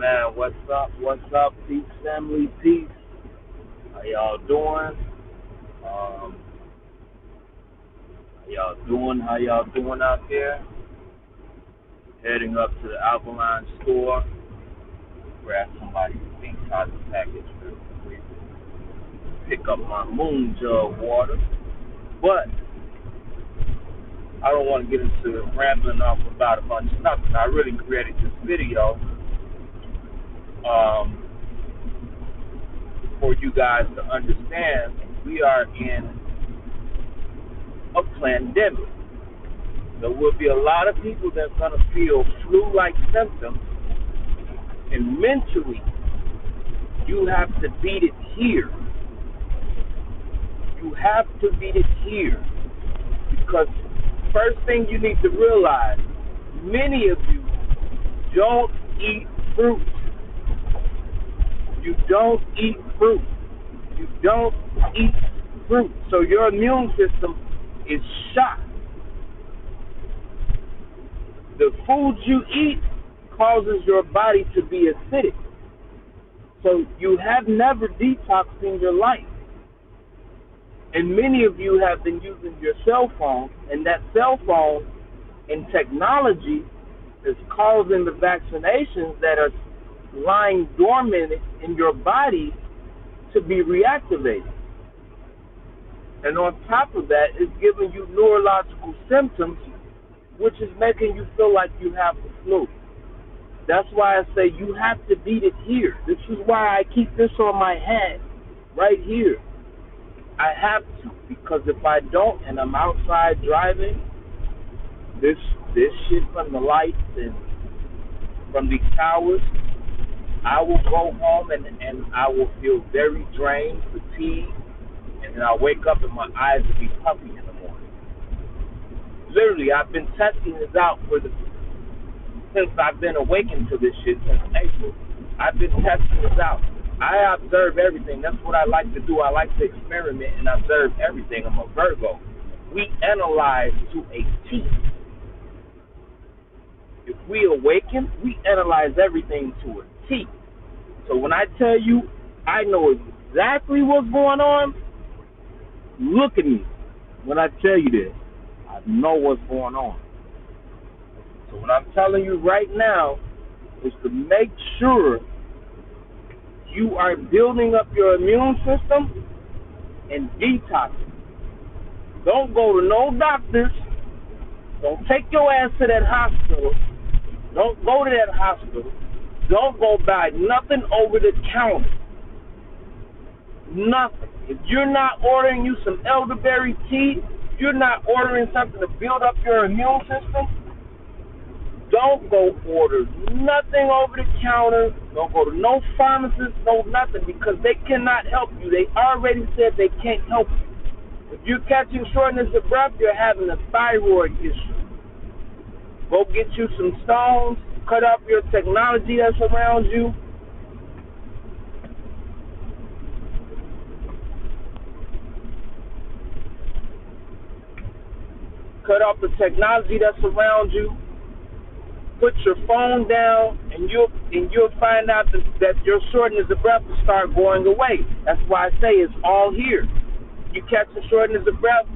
Man, what's up? What's up? Peace, family, peace. How y'all doing? Um, How y'all doing out there? Heading up to the Alkaline store. Grab somebody's detox package real quick. Pick up my moon jug water. But I don't want to get into rambling off about a bunch of nothing. I really created this video for you guys to understand we are in a pandemic. There will be a lot of people that's going to feel flu-like symptoms, and mentally, you have to beat it here. You have to beat it here. Because first thing you need to realize, many of you don't eat fruit. You don't eat fruit. You don't eat fruit. So your immune system is shot. The foods you eat causes your body to be acidic. So you have never detoxed in your life. And many of you have been using your cell phone, and that cell phone and technology is causing the vaccinations that are lying dormant in your body to be reactivated. And on top of that, it's giving you neurological symptoms, which is making you feel like you have the flu. That's why I say you have to beat it here. This is why I keep this on my head right here. I have to, because if I don't and I'm outside driving, this shit from the lights and from these towers, I will go home and I will feel very drained, fatigued, and then I'll wake up and my eyes will be puffy in the morning. Literally, I've been testing this out since I've been awakened to this shit since April. I've been testing this out. I observe everything. That's what I like to do. I like to experiment and observe everything. I'm a Virgo. We analyze to a T. If we awaken, we analyze everything to a T. So when I tell you I know exactly what's going on, look at me. When I tell you this, I know what's going on. So what I'm telling you right now is to make sure you are building up your immune system and detoxing. Don't go to no doctors. Don't take your ass to that hospital. Don't go to that hospital. Don't go buy nothing over the counter. Nothing. If you're not ordering you some elderberry tea, if you're not ordering something to build up your immune system, don't go order nothing over the counter. Don't go to no pharmacist, no nothing, because they cannot help you. They already said they can't help you. If you're catching shortness of breath, you're having a thyroid issue. Go get you some stones, cut up your technology that's around you. Cut off the technology that's around you. Put your phone down, and you'll find out that your shortness of breath will start going away. That's why I say it's all here. You catch the shortness of breath,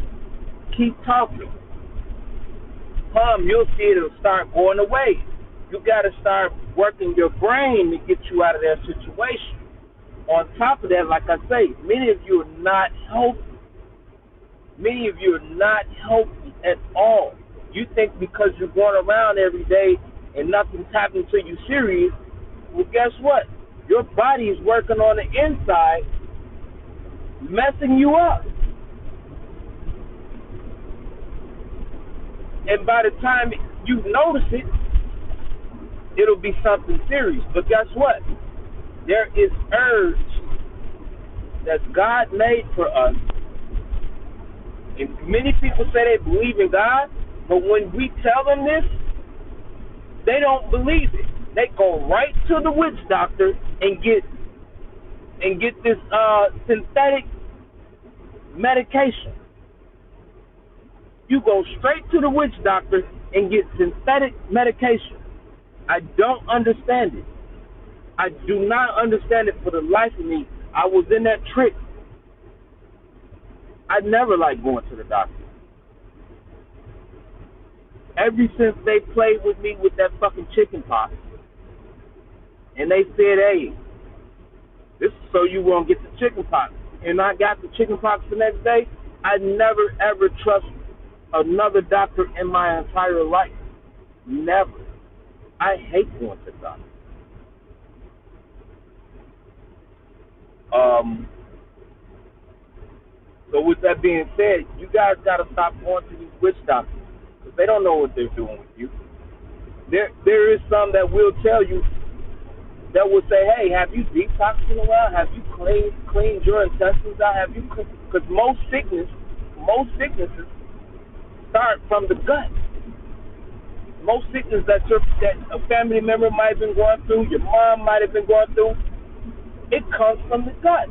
keep talking. You'll see it'll start going away. You got to start working your brain to get you out of that situation. On top of that, like I say, many of you are not healthy. Many of you are not healthy at all. You think because you're going around every day and nothing's happening to you serious, well, guess what? Your body is working on the inside, messing you up. And by the time you notice it, it'll be something serious. But guess what? There is herbs that God made for us. And many people say they believe in God, but when we tell them this, they don't believe it. They go right to the witch doctor and get this synthetic medication. You go straight to the witch doctor and get synthetic medication. I don't understand it. I do not understand it for the life of me. I was in that trick. I never liked going to the doctor. Ever since they played with me with that fucking chicken pox, and they said, hey, this is so you won't get the chicken pox, and I got the chicken pox the next day, I never ever trust another doctor in my entire life. Never. I hate going to the doctor. So with that being said, you guys got to stop going to these witch doctors, because they don't know what they're doing with you. There is some that will tell you, that will say, hey, have you detoxed in a while? Have you cleaned your intestines out? Have you? Because most sicknesses start from the gut. Most sickness that a family member might have been going through, your mom might have been going through, it comes from the gut.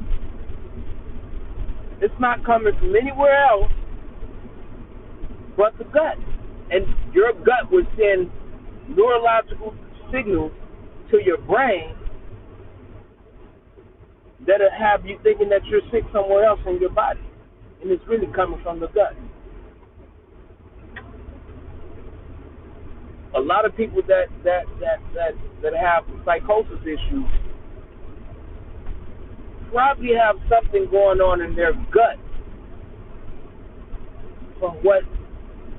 It's not coming from anywhere else but the gut. And your gut will send neurological signals to your brain that'll have you thinking that you're sick somewhere else in your body. And it's really coming from the gut. A lot of people that have psychosis issues probably have something going on in their gut from what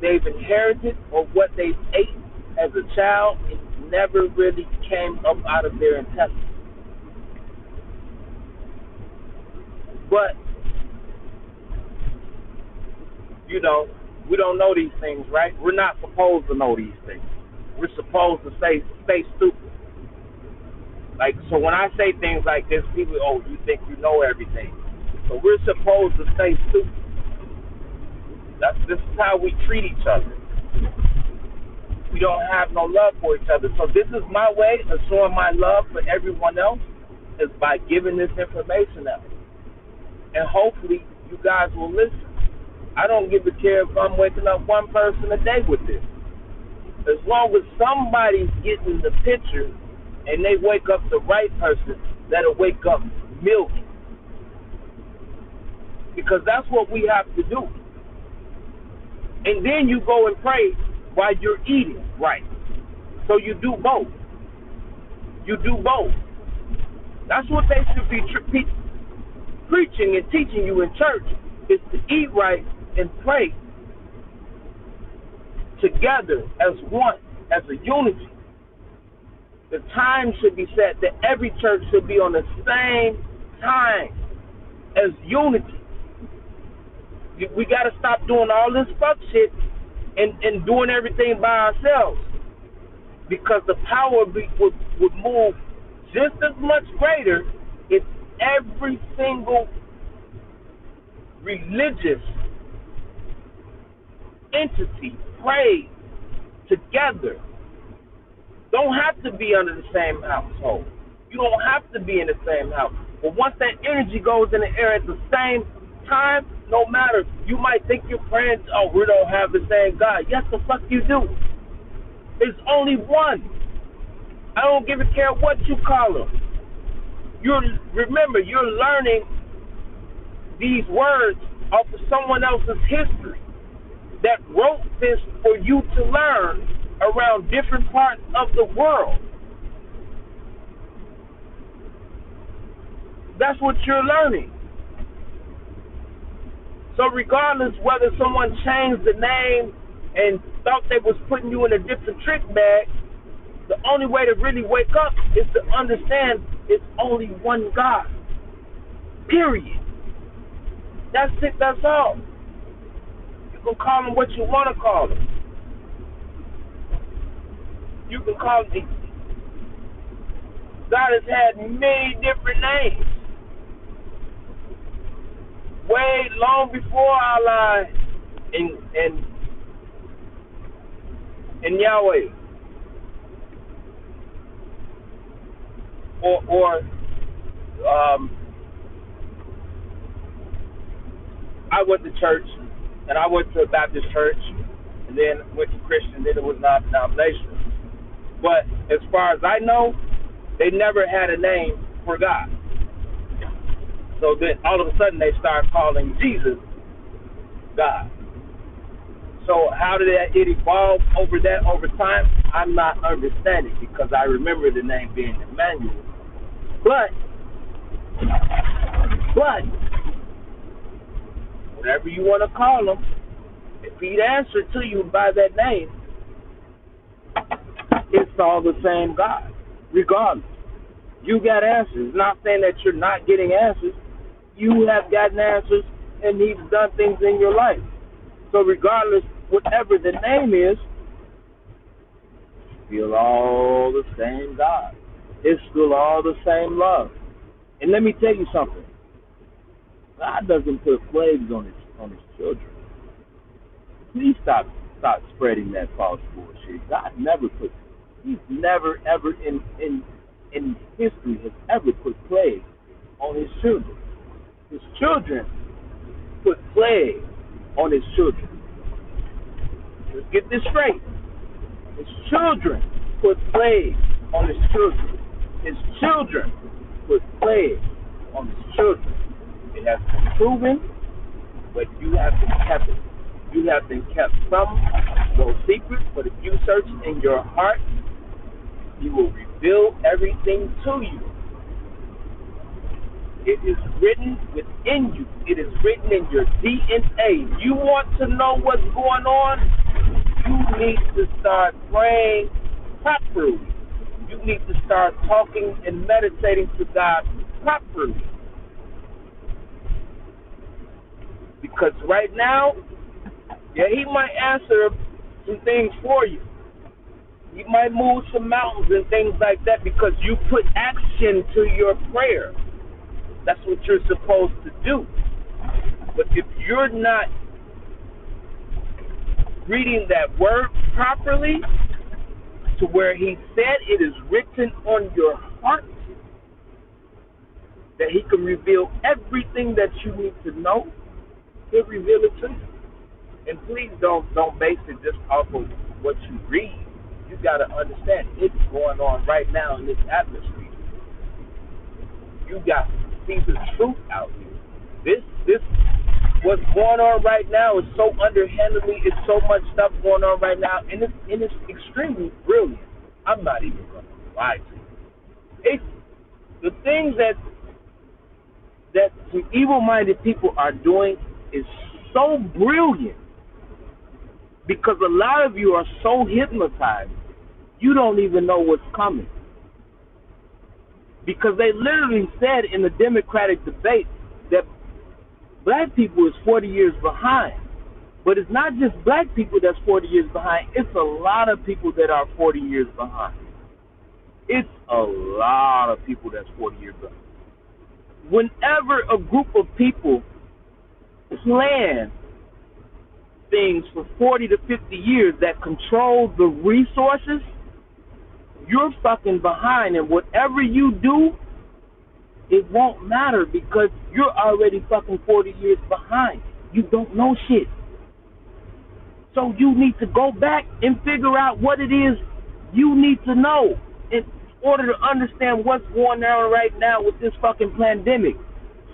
they've inherited or what they ate as a child. It never really came up out of their intestines. But, you know, we don't know these things, right? We're not supposed to know these things. We're supposed to stay stupid. Like, so when I say things like this, people, oh, you think you know everything. So we're supposed to stay stupid. This is how we treat each other. We don't have no love for each other. So this is my way of showing my love for everyone else, is by giving this information out. And hopefully you guys will listen. I don't give a care if I'm waking up one person a day with this. As long as somebody's getting the picture and they wake up the right person, that'll wake up millions. Because that's what we have to do. And then you go and pray while you're eating right. So you do both. You do both. That's what they should be preaching and teaching you in church, is to eat right and pray together as one, as a unity. The time should be set that every church should be on the same time as unity. We got to stop doing all this fuck shit and doing everything by ourselves, because the power would move just as much greater if every single religious entity prayed together. Don't have to be under the same household. You don't have to be in the same house. But once that energy goes in the air at the same time, no matter, you might think you're praying, oh, we don't have the same God. Yes, the fuck you do. There's only one. I don't give a care what you call him. Remember, you're learning these words off of someone else's history that wrote this for you to learn around different parts of the world. That's what you're learning. So regardless whether someone changed the name and thought they was putting you in a different trick bag, the only way to really wake up is to understand it's only one God. Period. That's it, that's all. You can call him what you want to call him. You can call him. God has had many different names. Way long before Allah and Yahweh. Or I went to church, and I went to a Baptist church, and then went to Christian, then it was not denominational. But as far as I know, They never had a name for God. So then all of a sudden they start calling Jesus God. So how did it evolve over time? I'm not understanding, because I remember the name being Emmanuel. But whatever you want to call him, if he'd answer to you by that name, it's all the same God, regardless. You got answers. It's not saying that you're not getting answers. You have gotten answers, and he's done things in your life. So regardless, whatever the name is, it's still all the same God. It's still all the same love. And let me tell you something. God doesn't put plagues on his children. Please stop spreading that false bullshit. God never put. He's never ever in history has ever put plagues on his children. His children put plagues on his children. Let's get this straight. His children put plagues on his children. His children put plagues on his children. It has been proven, but you have been kept it. You have been kept some of those secrets, but if you search in your heart, he will reveal everything to you. It is written within you. It is written in your DNA. You want to know what's going on? You need to start praying properly. You need to start talking and meditating to God properly. Because right now, yeah, he might answer some things for you. He might move some mountains and things like that because you put action to your prayer. That's what you're supposed to do. But if you're not reading that word properly to where he said it is written on your heart, that he can reveal everything that you need to know, he'll reveal it to you. And please don't base it just off of what you read. You got to understand it's going on right now in this atmosphere. You got to see the truth out here. This what's going on right now is so underhandedly. It's so much stuff going on right now, and it's extremely brilliant. I'm not even going to lie to you. It's the things that some evil-minded people are doing is so brilliant because a lot of you are so hypnotized, you don't even know what's coming. Because they literally said in the Democratic debate that black people is 40 years behind. But it's not just black people that's 40 years behind. It's a lot of people that are 40 years behind. It's a lot of people that's 40 years behind. Whenever a group of people plan things for 40 to 50 years that control the resources, you're fucking behind, and whatever you do, it won't matter because you're already fucking 40 years behind. You don't know shit. So you need to go back and figure out what it is you need to know in order to understand what's going on right now with this fucking pandemic.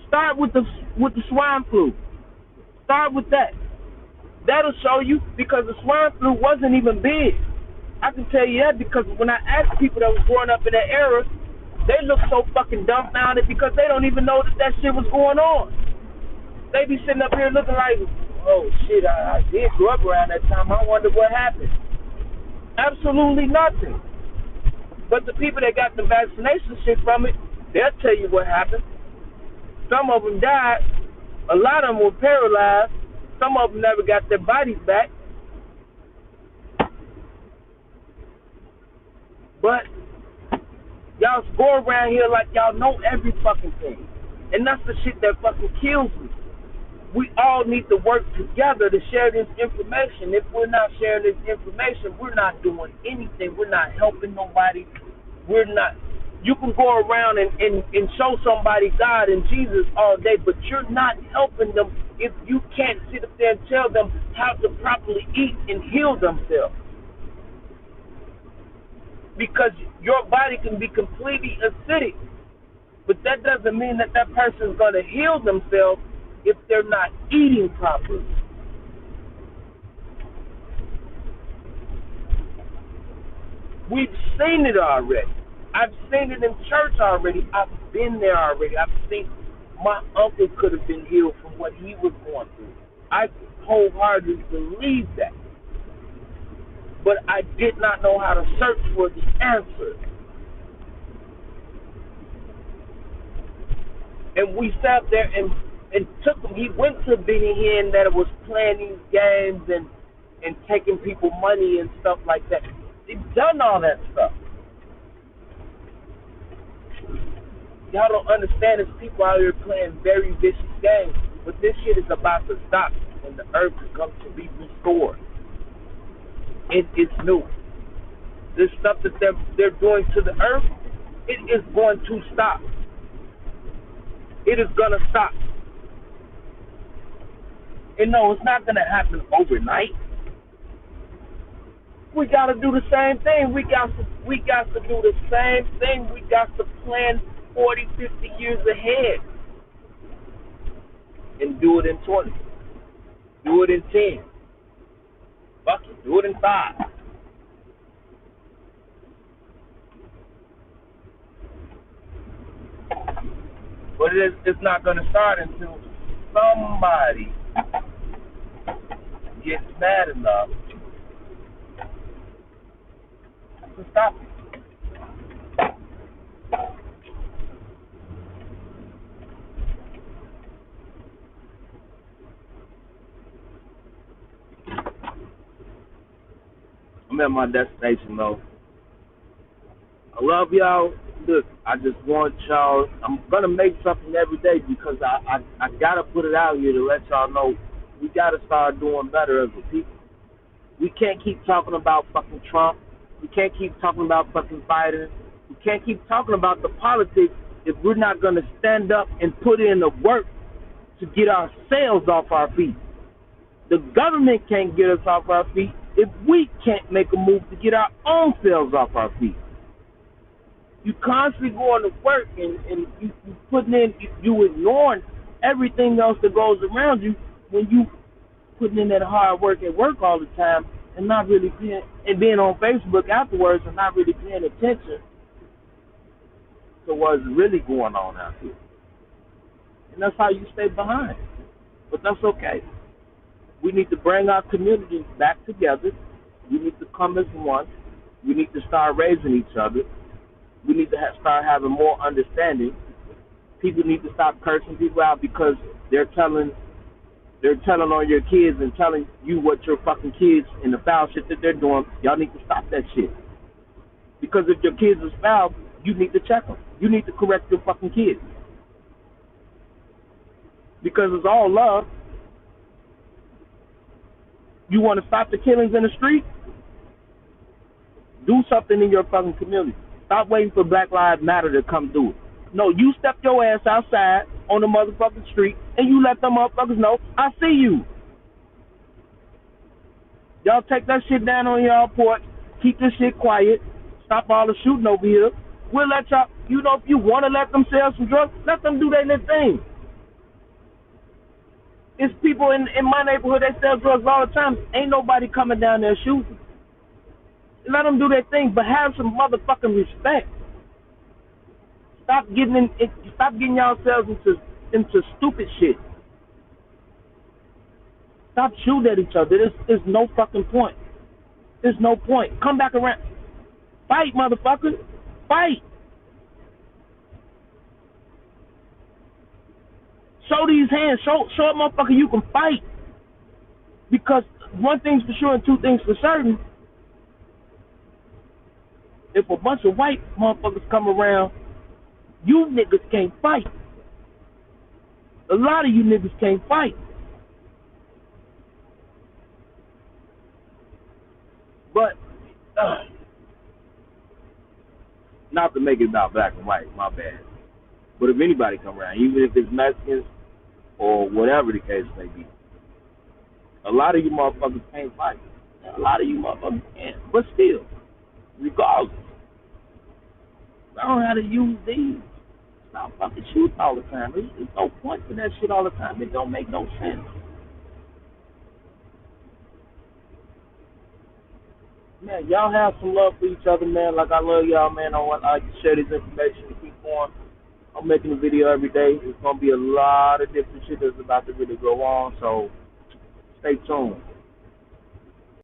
Start with the swine flu. Start with that. That'll show you, because the swine flu wasn't even big. I can tell you that because when I asked people that was growing up in that era, they look so fucking dumbfounded because they don't even know that shit was going on. They be sitting up here looking like, oh shit, I did grow up around that time. I wonder what happened. Absolutely nothing. But the people that got the vaccination shit from it, they'll tell you what happened. Some of them died. A lot of them were paralyzed. Some of them never got their bodies back. But y'all go around here like y'all know every fucking thing. And that's the shit that fucking kills me. We all need to work together to share this information. If we're not sharing this information, we're not doing anything. We're not helping nobody. We're not. You can go around and show somebody God and Jesus all day, but you're not helping them if you can't sit up there and tell them how to properly eat and heal themselves. because your body can be completely acidic, but that doesn't mean that that person is going to heal themselves if they're not eating properly. We've seen it already. I've seen it in church already. I've been there already. I've seen my uncle could have been healed from what he was going through. I wholeheartedly believe that. But I did not know how to search for the answer. And we sat there and took him. He went to Benny Hinn that was playing these games and taking people money and stuff like that. They've done all that stuff. Y'all don't understand, there's people out here playing very vicious games, but this shit is about to stop when the earth comes to be restored. It's new. This stuff that they're doing to the earth, it is going to stop. It is going to stop. And no, it's not going to happen overnight. We got to do the same thing. We got to do the same thing. We got to plan 40, 50 years ahead. And do it in 20. Do it in 10. Fuck it, do it in 5. But it's not going to start until somebody gets mad enough to stop it. I'm at my destination, though. I love y'all. Look, I just want y'all. I'm gonna make something every day because I gotta put it out here to let y'all know we gotta start doing better as a people. We can't keep talking about fucking Trump. We can't keep talking about fucking Biden. We can't keep talking about the politics if we're not gonna stand up and put in the work to get ourselves off our feet. The government can't get us off our feet if we can't make a move to get our own selves off our feet. You constantly going to work and you putting in, you ignoring everything else that goes around you when you putting in that hard work at work all the time and not really paying, and being on Facebook afterwards and not really paying attention to what's really going on out here. And that's how you stay behind. But that's okay. We need to bring our communities back together. We need to come as one. We need to start raising each other. We need to start having more understanding. People need to stop cursing people out because they're telling on your kids and telling you what your fucking kids and the foul shit that they're doing. Y'all need to stop that shit. Because if your kids are foul, you need to check them. You need to correct your fucking kids. Because it's all love. You want to stop the killings in the street? Do something in your fucking community. Stop waiting for Black Lives Matter to come do it. No, you step your ass outside on the motherfucking street and you let them motherfuckers know, I see you. Y'all take that shit down on y'all porch. Keep this shit quiet. Stop all the shooting over here. We'll let y'all, if you want to let them sell some drugs, let them do their little thing. It's people in my neighborhood that sell drugs all the time. Ain't nobody coming down there shooting. Let them do their thing, but have some motherfucking respect. Stop getting yourselves into stupid shit. Stop shooting at each other. There's no fucking point. There's no point. Come back around. Fight, motherfucker. Fight. Show these hands. Show a motherfucker you can fight. Because one thing's for sure and two things for certain. If a bunch of white motherfuckers come around, you niggas can't fight. A lot of you niggas can't fight. But, not to make it about black and white, my bad. But if anybody come around, even if it's Mexicans or whatever the case may be, a lot of you motherfuckers can't fight. A lot of you motherfuckers can't. But still, regardless, Learn how to use these. Stop fucking shooting all the time. There's no point for that shit all the time. It don't make no sense. Man, y'all have some love for each other, man. Like I love y'all, man. I want like to share this information to keep going. I'm making a video every day. There's gonna be a lot of different shit that's about to really go on, so stay tuned.